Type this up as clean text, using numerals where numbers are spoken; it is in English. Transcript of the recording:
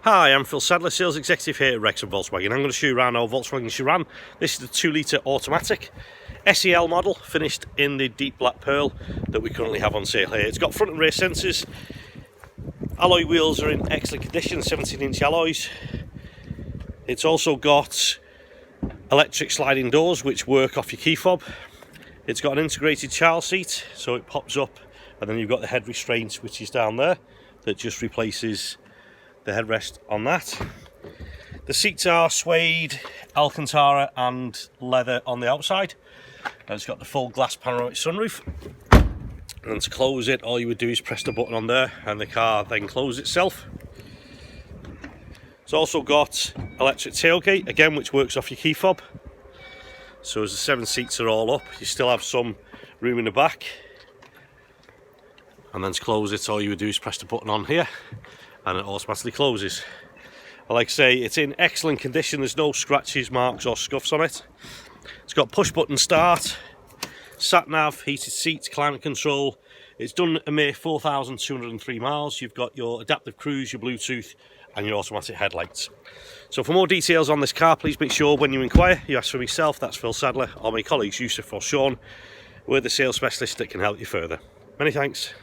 Hi, I'm Phil Sadler, Sales Executive here at Wrexham Volkswagen. I'm going to show you around our Volkswagen Sharan. This is the 2-litre automatic SEL model, finished in the deep black pearl that we currently have on sale here. It's got front and rear sensors. Alloy wheels are in excellent condition, 17-inch alloys. It's also got electric sliding doors which work off your key fob. It's got an integrated child seat, so it pops up, and then you've got the head restraint which is down there that just replaces the headrest on that. The seats are suede, Alcantara and leather on the outside. And it's got the full glass panoramic sunroof. And to close it, all you would do is press the button on there and the car then closes itself. It's also got electric tailgate, again, which works off your key fob. So as the 7 seats are all up, you still have some room in the back. And then to close it, all you would do is press the button on here and it automatically closes. Like I say, it's in excellent condition. There's no scratches, marks or scuffs on it. It's got push button start, sat nav, heated seats, climate control. It's done a mere 4,203 miles. You've got your adaptive cruise, your Bluetooth and your automatic headlights. So for more details on this car, please make sure when you inquire you ask for myself, that's Phil Sadler, or my colleagues Yusuf or Sean. We're the sales specialists that can help you further. Many thanks.